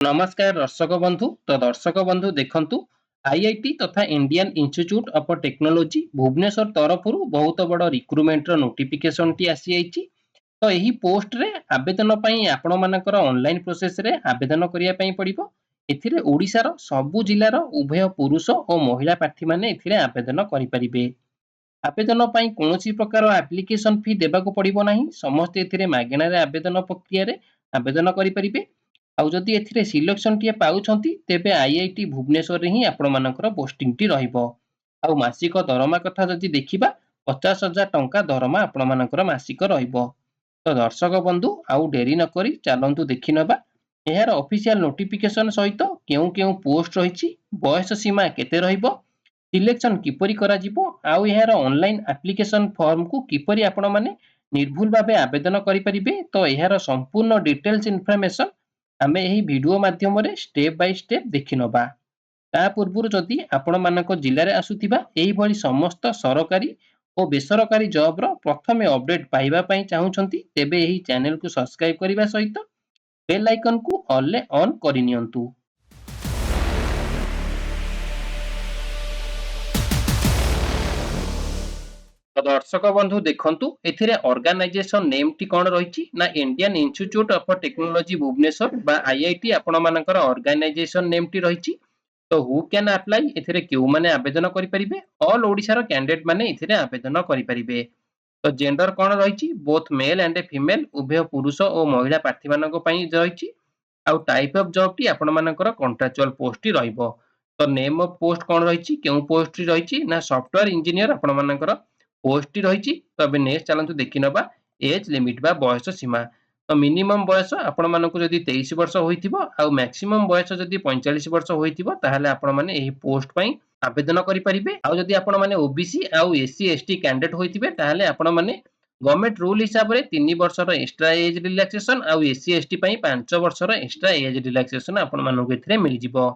नमस्कार दर्शक बंधु। तो दर्शक बंधु देखंतु आईआईटी तथा Indian Institute of Technology Bhubaneswar तरफ बहुत बड़ रिक्रुटमेंट नोटिफिकेशन टी आसी जाइछि। तो यही पोस्ट रे आवेदन पई आपण मानकर ऑनलाइन प्रोसेस रे आवेदन करिया पई पड़िबो। एथिरे ओडिसा रो सबु जिल्ला रो उभय पुरुष और महिला प्रार्थी माने एथिरे आवेदन करि परिबे। आवेदन पई कोनोसी प्रकार एप्लिकेशन फी देबाको पड़िबो नाही। समस्त एथिरे मागेणा रे आवेदन प्रक्रिया रे आवेदन करि परिबे। आउ जदि एथिरे सिलेक्शन टिए पाउछंती तेबे आईआईटी भुवनेश्वर रे ही आपण मानकर पोस्टिंग टी रहइबो। आउ मासिक दरमा कथा जदि देखिबा 50,000 टंका दरमा आपण मानकर मासिक रहइबो। तो दर्शक बंधु आउ डेरी न करी चालंतु देखि नबा एहार ऑफिशियल नोटिफिकेशन सहित केउ केउ पोस्ट रहिछि, बयस सीमा केते रहइबो, सिलेक्शन किपरि करा जिवो, आउ एहार ऑनलाइन एप्लिकेशन फॉर्म को किपरि आपण माने निर्भुल भाबे आवेदन करि परिबे। तो एहार संपूर्ण डिटेल्स इन्फॉर्मेशन आमे एही वीडियो माध्यम रे स्टेप बाय स्टेप देखि नबा। ता पूर्वरु जदि आपण मानक जिल्ला रे आसुथिबा एही भली समस्त सरकारी और बेसरकारी जॉब रो प्रथमे अपडेट पाइबा पई चाहुचंती तेबे एही चैनल को सब्सक्राइब करिबा सहित बेल आइकन को ऑल ले ऑन करि नियंतु। तो दर्शक बंधु देखंतु एथिरे ऑर्गेनाइजेशन नेम टी कोन रहिछि ना Indian Institute of Technology Bhubaneswar बा आईआईटी आपण मानकर ऑर्गेनाइजेशन नेम टी रहिछि। तो हु कैन अप्लाई एथिरे केउ माने आवेदन करि परिबे, ऑल ओडिसा रो कैंडिडेट माने एथिरे आवेदन करि परिबे। तो जेंडर कोन रहिछि बोथ मेल एंड फीमेल उभय पुरुष और महिला प्रार्थी मानक पई रहिछि। आउ टाइप ऑफ जॉब टी आपण मानकर कॉन्ट्रैक्चुअल पोस्ट टी रहइबो। तो नेम ऑफ पोस्ट कोन रहिछि केउ पोस्ट टी रहिछि ना सॉफ्टवेयर इंजीनियर आपण मानकर पोस्ट टी रहिछि। तो अबे नेक्स्ट चलंतु देखि नबा एज लिमिट बा बयस सीमा। तो मिनिमम बयस आपण मानकु जदि 23 वर्ष होइथिबो आउ मैक्सिमम बयस जदि 45 वर्ष होइथिबो ताहाले आपण माने एही पोस्ट पई आवेदन करि परिबे। आउ जदि आपण माने ओबीसी आउ एससी एसटी कैंडिडेट होइथिबे ताहाले आपण माने गवर्नमेंट रूल हिसाब रे 3 वर्षर एक्स्ट्रा एज रिलैक्सेशन आउ एससी एसटी पई 5 वर्षर एक्स्ट्रा एज रिलैक्सेशन आपण मानकु एथिरे मिलि जिवो।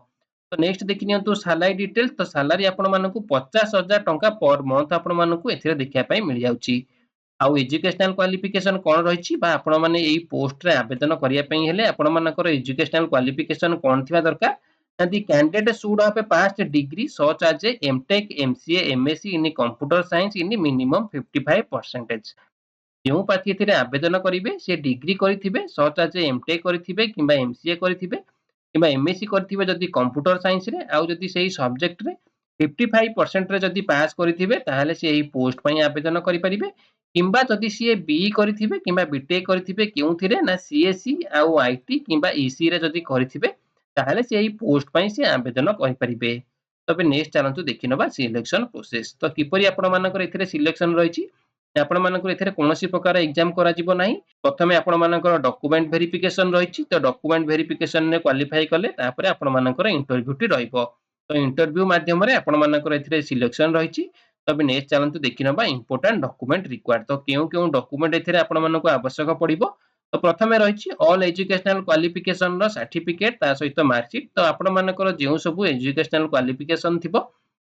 तो नेक्स्ट देखि नियंतु सैलरी डिटेल्स। तो सैलरी आपण मानकु 50,000 टंका पर मंथ आपण मानकु एथिरे देखिया पई मिल जाउची। आउ एजुकेशनल क्वालिफिकेशन कोन रहिछि बा आपण माने एई पोस्ट रे आवेदन करिया पई हेले आपण मानकर एजुकेशनल क्वालिफिकेशन कोन थिबा दरकार ना the candidate should have a post degree such as a MTech MCA MSc in computer science in minimum 55%। जो प्रार्थी एथिरे आवेदन करिवे से डिग्री करिथिबे सच एज एमटेक करिथिबे किबा एमसीए करिथिबे किबा एमएससी करिथिबे जदि कंप्यूटर साइंस रे आउ जदि सेही सब्जेक्ट रे 55% रे जदि पास करिथिबे ताहाले से एही पोस्ट पई आवेदन करि परिबे। किंबा जदि सीए बीई करिथिबे किंबा बीटेक करिथिबे केउथिरे ना सीएससी आउ आईटी किंबा ईसी रे जदि करिथिबे ताहाले से एही पोस्ट पई से आवेदन करि परिबे। तबे नेक्स्ट चलंतु देखि नबा सिलेक्शन प्रोसेस। तो किपरि आपण मानकर एथिरे सिलेक्शन रहिछि आपण मानकर एथिरे कोनोसी प्रकार एग्जाम करा जिवो नाही। प्रथमे आपण मानकर डॉक्यूमेंट वेरिफिकेशन रहिछि। तो डॉक्यूमेंट वेरिफिकेशन ने क्वालिफाई कले तापरे आपण मानकर इंटरव्यू टी रहइबो। तो इंटरव्यू माध्यम रे आपण मानकर एथिरे सिलेक्शन रहिछि। तबे नेक्स्ट चलंतु देखि नबा इंपोर्टेंट डॉक्यूमेंट रिक्वायर्ड। तो केउ केउ डॉक्यूमेंट एथिरे आपण मानको आवश्यक पड़िबो। तो प्रथमे रहिछि ऑल एजुकेशनल क्वालिफिकेशन रो सर्टिफिकेट ता सहित मार्कशीट। तो आपण मानकर जेउ सब एजुकेशनल क्वालिफिकेशन थिबो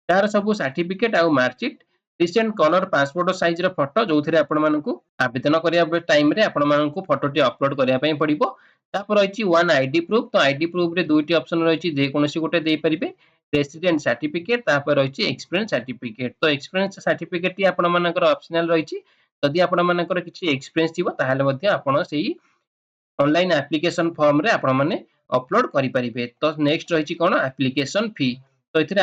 तार सब सर्टिफिकेट आउ marksheet, recent colour passport size रो फोटो जोथिरे आपण मानकु आवेदन करिया टाइम रे आपण मानकु फोटो टी अपलोड करिया पई पड़िबो। तापर रहिछि वन आईडी प्रूफ। तो आईडी प्रूफ रे दुईटी ऑप्शन रहिछि जे कोनोसी गोटे देई परिबे। रेसिडेंट सर्टिफिकेट तापर रहिछि एक्सपीरियंस सर्टिफिकेट। तो एक्सपीरियंस सर्टिफिकेट टी आपण मानकर ऑप्शनल रहिछि। जदि आपण मानकर किछि एक्सपीरियंस थिबो ताहाले मध्ये आपण सेही ऑनलाइन एप्लिकेशन फॉर्म रे आपण माने अपलोड करि परिबे। तो नेक्स्ट रहिछि कोन एप्लिकेशन फी। तो एथिरे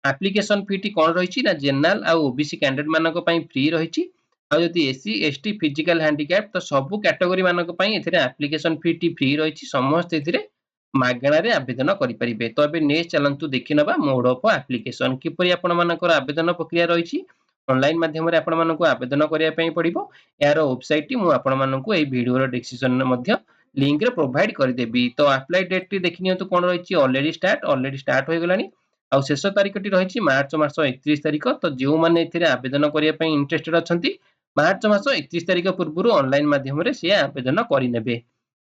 एप्लिकेशन फी टी कोन रहिछि ना जनरल आ ओबीसी कैंडिडेट मानक पई फ्री रहिछि। आ जदि एससी एसटी फिजिकल हैंडीकैप तो सब कैटेगरी मानक पई एथिरे एप्लिकेशन फी टी फ्री रहिछि। समस्त एथिरे मागणा रे आवेदन करि परिबे। तो अबे नेक्स्ट चलंतु देखि नबा मोड ऑफ एप्लिकेशन किपरि आपण मानकर आवेदन प्रक्रिया रहिछि। ऑनलाइन माध्यम रे आपण मानकु आवेदन करिया पई पड़िबो। यार वेबसाइट टी मु आपण मानकु एई वीडियो रो डिस्क्रिप्शन में मध्य लिंक रे प्रोवाइड करि देबी। तो अप्लाई डेट टी देखि नियंतु कोन रहिछि ऑलरेडी स्टार्ट होय गेलानी। आउ शेष तारीख टी रहिछि मार्च मास 31 तारीख। तो जेउ माने एथिरे आवेदन करिया पई इंटरेस्टेड अछंती मार्च मास 31 तारीख पूर्वरु ऑनलाइन माध्यम रे से आवेदन करि नेबे।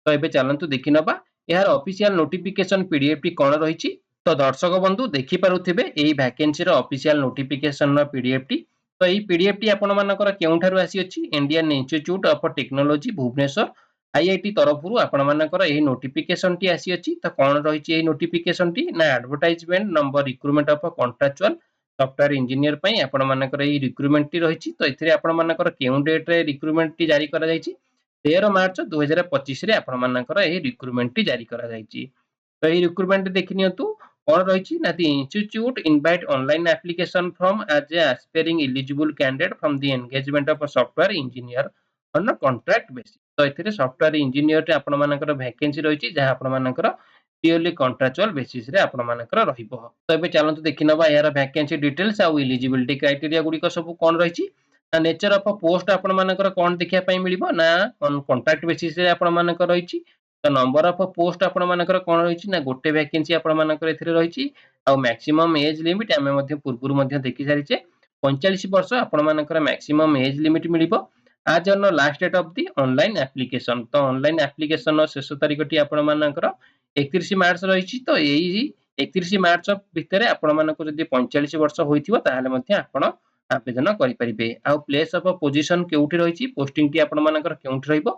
तो एबे चलंतु देखि नबा यार ऑफिशियल नोटिफिकेशन पीडीएफ टी कोन रहिछि। तो दर्शक बंधु देखि पारुथिबे एई वैकेंसी रो ऑफिशियल नोटिफिकेशन रो पीडीएफ टी। तो एई पीडीएफ टी आपण मानकर केउठारु आसी अछि Indian Institute of Technology Bhubaneswar IIT तरफरु आपण मानकर एही नोटिफिकेशन टी आसी अछि त कोन रहिछि एही नोटिफिकेशन टी ना advertisement number recruitment of contractual software engineer पई आपण मानकर एही रिक्रूटमेंट टी रहिछि त एथिरे आपण मानकर केउ डेट रे रिक्रूटमेंट टी जारी करा जायछि 13 मार्च 2025 रे आपण मानकर एही रिक्रूटमेंट टी जारी करा जायछि तो एही रिक्रूटमेंट देखि नियंतु कोन रहिछि ना the institute invite online application from as a aspiring eligible candidate from the engagement of a software engineer on a contract basis तो एथिरे सॉफ्टवेयर इंजीनियर रे आपण मानकर वैकेंसी रहिछि जहा आपण मानकर प्योरली कॉन्ट्रैक्चुअल बेसिस रे आपण मानकर रहिबो तो एबे चलंतु देखिनबा यार वैकेंसी डिटेल्स आ एलिजिबिलिटी क्राइटेरिया गुडी को सब कोन रहिछि ना नेचर ऑफ पोस्ट आपण मानकर कोन देखिया पई मिलिबो ना ऑन कॉन्ट्रैक्ट बेसिस रे आपण मानकर रहिछि तो नंबर ऑफ पोस्ट आपण मानकर कोन रहिछि ना गोटे वैकेंसी आपण मानकर एथिरे रहिछि आ मैक्सिमम एज लिमिट हमें मध्ये पूर्वरु मध्ये देखि सारिछे 45 वर्ष आपण मानकर मैक्सिमम एज लिमिट मिलिबो आज on last date of the online application तो ऑनलाइन एप्लीकेशन शेष तारीख टी आपण मानकर 31 मार्च रहिछि तो एई 31 मार्च भितरे आपण मानको जदि 45 वर्ष होइथिबो ताहाले मध्ये आपण आवेदन करि परिबे आ प्लेस ऑफ पोजीशन केउठी रहिछि पोस्टिंग टी आपण मानकर केउठी रहइबो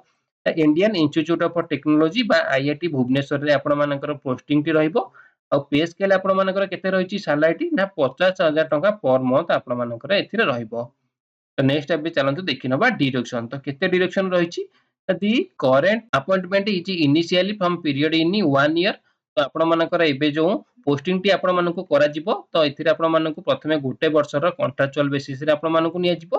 इंडियन इंस्टीट्यूट ऑफ टेक्नोलॉजी बा आईआईटी भुवनेश्वर रे आपण मानकर पोस्टिंग टी रहइबो आ पे स्केल आपण मानकर केते रहिछि सैलरी ना 50000 टका पर मंथ आपण मानकर एथिरे रहइबो तो नेक्स्ट अभी चलंतु देखिनबा डायरेक्शन तो केते डायरेक्शन रहिछि the current appointment is initially from period in 1 year तो आपण मानकर एबे जो पोस्टिंग टी आपण मानको करा जिवो तो एथिरे आपण मानको प्रथमे गोटे वर्षर कॉन्ट्रैक्चुअल बेसिस रे आपण मानको निया जिवो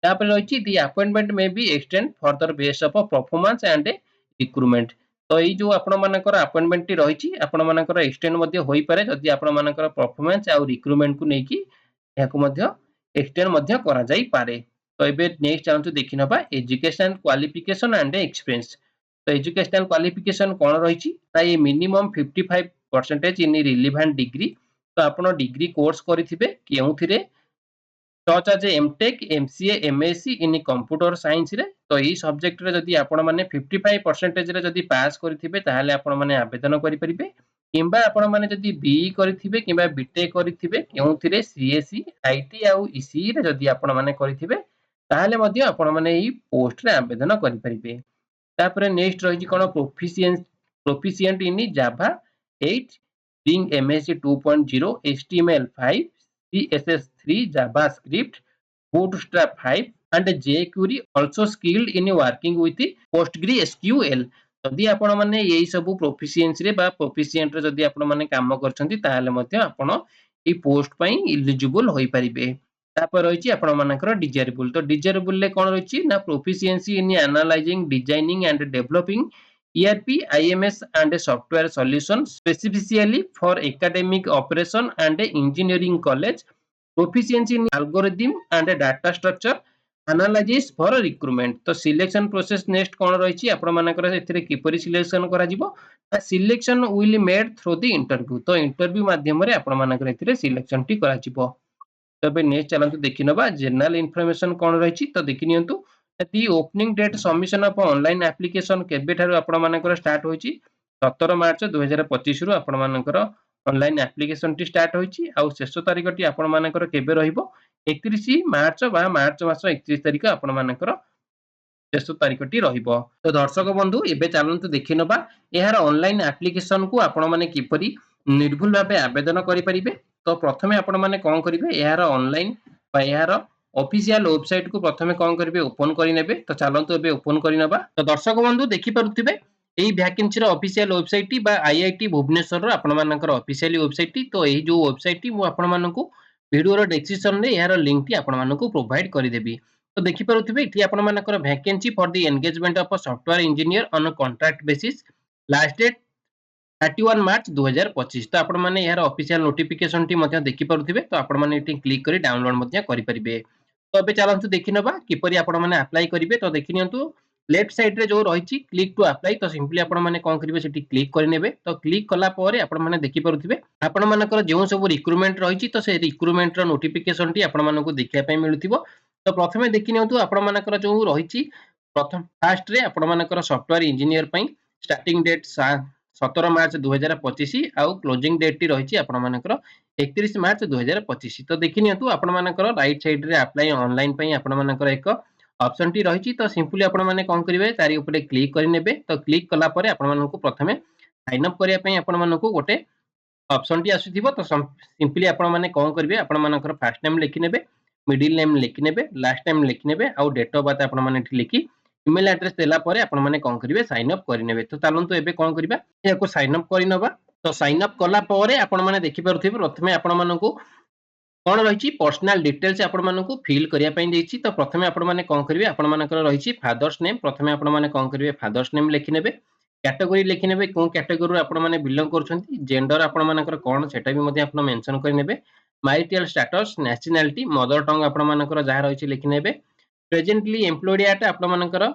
तापर रहिछि the appointment may be extend further base of performance and recruitment तो एई जो आपण मानकर अपॉइंटमेंट टी रहिछि आपण मानकर एक्सटेंड मध्ये होई पारे जदि आपण मानकर परफॉर्मेंस आ रिक्रूटमेंट को नेकी याको मध्ये एक्सटेंड मध्ये करा जाई पारे तो एबे नेक्स्ट चलंतु देखिनबा एजुकेशन क्वालिफिकेशन एंड एक्सपीरियंस तो एजुकेशनल क्वालिफिकेशन कोन रहिछि ता ये मिनिमम 55% इन रिलेवेंट डिग्री तो आपण डिग्री कोर्स करिथिबे केउथिरे such as MTech MCA MSc in computer science रे तो ई सब्जेक्ट रे जदि आपण माने 55% रे जदि पास करिथिबे ताहाले आपण माने आवेदन करि परिबे किंबा आपण माने जदि बीई करिथिबे किंबा बीटेक करिथिबे केउथिरे सीएससी आईटी आ ईसी रे जदि आपण माने करिथिबे ताहाले मध्ये आपण माने ई पोस्ट रे आवेदन करि परिबे तापरे नेक्स्ट रहिछि कोन प्रोफिशिएंट इन जावा 8 बिंग MSC 2.0 HTML five CSS3 JavaScript Bootstrap 5 and jQuery also skilled in working with PostgreSQL जदि आपण माने एई सब प्रोफिशिएंसी रे बा प्रोफिशिएंट रे जदि आपण माने काम करछंती ताहाले मध्ये आपण ई पोस्ट पई एलिजिबल होई परिबे तापर रहिछि आपण मानकर डिजायरेबल तो डिजायरेबल ले कोन रहिछि ना proficiency in analysing designing and developing ERP IMS and software solutions specifically for academic operation and engineering college proficiency in algorithm and data structure analysis for recruitment तो सिलेक्शन प्रोसेस नेक्स्ट कोन रहिछि आपण मानकर एथिरे किपरि selection करा जिवो selection will made through the interview तो interview माध्यम रे आपण मानकर एथिरे सिलेक्शन टी करा जिवो तबे नेक्स्ट चलंतु देखिनबा जनरल इन्फॉर्मेशन कोन रहिछि तो देखिनियंतु the opening date submission of online application केबे ठारू आपण मानकर स्टार्ट होइछि 17 मार्च 2025 रु आपण मानकर ऑनलाइन एप्लीकेशन टी स्टार्ट होइछि आ शेष तारीख टी आपण मानकर केबे रहिबो 31 मार्च बा मार्च मास 31 तारीख आपण मानकर शेष तारीख टी रहिबो तो दर्शक बंधु एबे चलंतु देखिनबा एहार ऑनलाइन एप्लीकेशन को आपण माने किपरि निर्भुल भाबे आवेदन करि परिबे तो प्रथमे आपण माने कोन करिवे एहार ऑनलाइन बा एहार ऑफिशियल वेबसाइट को प्रथमे कोन करिवे ओपन करि नेबे तो चलंतु एबे ओपन करि नबा तो दर्शक बंधु देखि पारुथिबे एही वैकेंसी रो ऑफिशियल वेबसाइट टी बा आईआईटी भुवनेश्वर रो आपण मानकर ऑफिशियल वेबसाइट टी तो एही जो वेबसाइट टी मु आपण मानकु वीडियो रो डिस्क्रिप्शन रे एहार लिंक टी आपण मानकु प्रोवाइड करि देबी तो देखि पारुथिबे इठी आपण मानकर vacancy for the engagement of a software engineer on a contract basis last date 31 March 2025 तो आपण माने यार ऑफिशियल नोटिफिकेशन टी मध्ये देखि पारुथिबे तो आपण माने इठी क्लिक करी डाउनलोड मध्ये करि परिबे तो अबे चलंतु देखिनबा किपरि आपण माने अप्लाई करिवे तो देखिनियंतु लेफ्ट साइड रे जो रहिछि क्लिक टू अप्लाई तो सिंपली आपण माने कोन करिवे सेठी क्लिक करि नेबे तो क्लिक कला परे आपण माने देखि पारुथिबे आपण मानकर जेउ सब रिक्रूटमेंट रहिछि तो से रिक्रूटमेंट रो नोटिफिकेशन टी आपण मानकु देखिया पय मिलुथिबो तो प्रथमे देखिनियंतु आपण मानकर जो रहिछि प्रथम फास्ट रे आपण मानकर सॉफ्टवेयर इंजीनियर पय स्टार्टिंग डेट 17 मार्च 2025 आउ क्लोजिंग डेट टी रहिछि आपण मानकर 31 मार्च 2025 तो देखिनियंतु आपण मानकर राइट साइड रे अप्लाई ऑनलाइन पय आपण मानकर एक ऑप्शन टी रही तो सिंपली आपण माने कोन करिवे तारी ऊपर क्लिक करि नेबे तो क्लिक कला परे आपण मानकु प्रथमे साइन अप करिया पई आपण मानकु गोटे ऑप्शन टी आसुथिबो तो सिंपली आपण माने कोन करिवे आपण मानकर फर्स्ट नेम लिखि नेबे मिडिल नेम लिखि नेबे लास्ट नेम लिखि नेबे आ डेट ऑफ बर्थ आपण माने एठी लिखि ईमेल एड्रेस देला परे आपण माने कोन करिवे साइन अप करि नेबे तो चालंतु एबे कोन करिबा याको साइन अप करि नबा तो साइन अप कला परे आपण माने देखि पारुथिबे प्रथमे आपण मानकु कोन रहिछि पर्सनल डिटेल्स आपण मानकु फिल करिया पई देछि तो प्रथमे आपण माने कोन करिवे आपण मानकर रहिछि फादर्स नेम प्रथमे आपण माने कोन करिवे फादर्स नेम लिखि नेबे कैटेगरी लिखि नेबे कोन कैटेगरी आपण माने बिलोंग करछन्ती जेंडर आपण मानकर कोन सेटा भी मध्ये आपण मेंशन करि नेबे marital status nationality mother tongue आपण मानकर जहा रहिछि लिखि नेबे प्रेजेंटली एम्प्लॉयड एटा आपण मानकर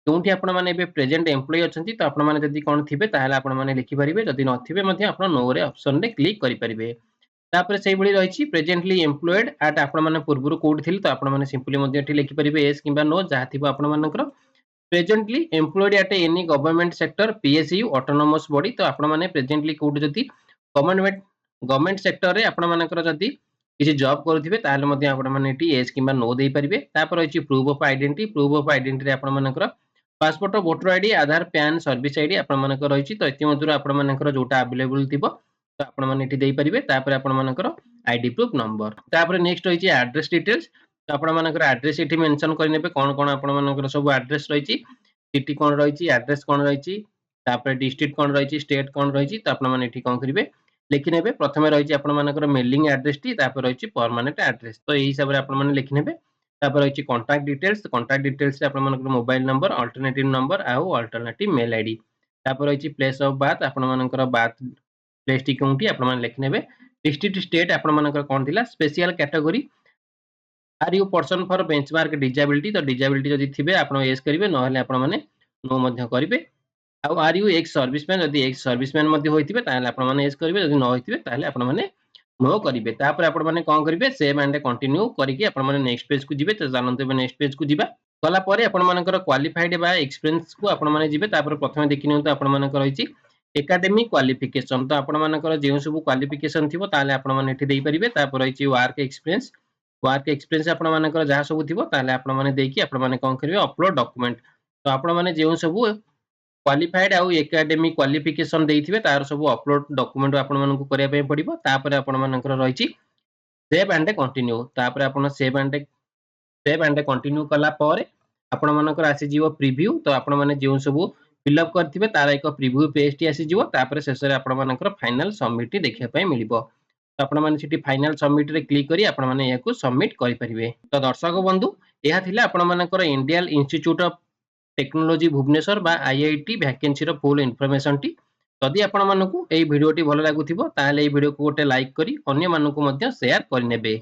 कोनठी आपण माने एबे प्रेजेंट एम्प्लॉय अछन्ती तो आपण माने जदी कोन थिबे ताहाले आपण माने लिखि परिबे जदी नथिबे मध्ये आपण नो रे ऑप्शन रे क्लिक करि परिबे तापर सेही भली रहिछि प्रेजेंटली एम्प्लॉयड एट आपण माने पूर्वरु कोड थिल तो आपण माने सिंपली मध्ये एठी लिखि परिबे एस किबा नो जहा थिबो आपण मानकर presently employed at any government sector PSU autonomous body तो आपण माने प्रेजेंटली कोड जदी गवर्नमेंट सेक्टर रे आपण मानकर जदी किसी जॉब करूथिबे ताहाले मध्ये आपण माने एठी एस किबा नो देई परिबे तापर रहिछि प्रूफ ऑफ आइडेंटिटी रे आपण मानकर पासपोर्ट वोटर आईडी आधार पैन सर्विस आईडी आपण मानकर रहिछि तो एति मधुर आपण मानकर जोटा अवेलेबल थिबो तो आपण माने एठी देई परिबे तापर आपण मानकर आईडी प्रूफ नंबर तापर नेक्स्ट रहिछि एड्रेस डिटेल्स तो आपण मानकर एड्रेस एठी मेंशन करि नेबे कोन कोन आपण मानकर सब एड्रेस रहिछि सिटी कोन रहिछि एड्रेस कोन रहिछि तापर डिस्ट्रिक्ट कोन रहिछि स्टेट कोन रहिछि तो आपण माने एठी कोन करिवे लिखि नेबे प्रथमे रहिछि आपण मानकर मेलिंग एड्रेस टी तापर रहिछि परमानेंट एड्रेस तो एही हिसाब रे आपण माने लिखि नेबे तापर रहिछि कांटेक्ट डिटेल्स रे आपण मानकर मोबाइल नंबर अल्टरनेटिव नंबर आउ अल्टरनेटिव मेल आईडी तापर रहिछि प्लेस ऑफ बर्थ आपण मानकर बर्थ प्लेस टी कोंठी आपण माने लिखि नेबे डिस्ट्रिक्ट स्टेट आपण मानकर कोन थिला special category are you person for benchmark disability तो डिजेबिलिटी जदि थिबे आपण एस करिवे नहले आपण माने नो मध्य करिवे आउ आर यू एक्स सर्विसमैन जदि एक्स सर्विसमैन मध्य होइथिबे ताले आपण माने एस करिवे जदि न होइथिबे ताले आपण माने नो करिवे तापर आपण माने कोन करिवे सेव एंड कंटिन्यू करिके आपण माने नेक्स्ट पेज को जिवे तो जानंतु नेक्स्ट पेज को जिबा गला परे आपण मानकर क्वालिफाइड बा एक्सपीरियंस को आपण माने जिवे तापर प्रथमे देखिनिउ तो आपण मानकर रहिछि एकेडमिक क्वालिफिकेशन तो आपण मानकर जेउ सब क्वालिफिकेशन थिबो ताले आपण माने एठी देई परिबे तापर रहिछि वर्क एक्सपीरियंस आपण मानकर जहा सब थिबो ताले आपण माने देकी आपण माने कोन करिवे अपलोड डॉक्यूमेंट तो आपण माने जेउ सब क्वालिफाइड आउ एकेडमिक क्वालिफिकेशन देइथिबे तार सब अपलोड डॉक्यूमेंट आपण मानकु करिया पे पड़िबो तापर आपण मानकर रहिछि सेव एंड कंटिन्यू तापर आपण सेव एंड कंटिन्यू कला परे आपण मानकर आसी जीवो प्रीव्यू तो आपण माने जेउ सब फिलअप करथिबे तार एक प्रीव्यू पेज टी आसी जीवो तापर शेष रे आपण मानकर फाइनल सबमिट देखिया पय मिलिबो तो आपण माने सिटी फाइनल सबमिट रे क्लिक करी आपण माने याकू सबमिट करि परिबे तो दर्शक बंधु एहा थिला आपण मानकर Indian Institute of Technology Bhubaneswar बा आईआईटी वैकेंसी रो फुल इन्फॉर्मेशन टी जदि आपण मानकू एई वीडियो टी भलो लागुथिबो ताले एई वीडियो को गोटे लाइक करी अन्य मानकू मध्य शेयर करि नेबे।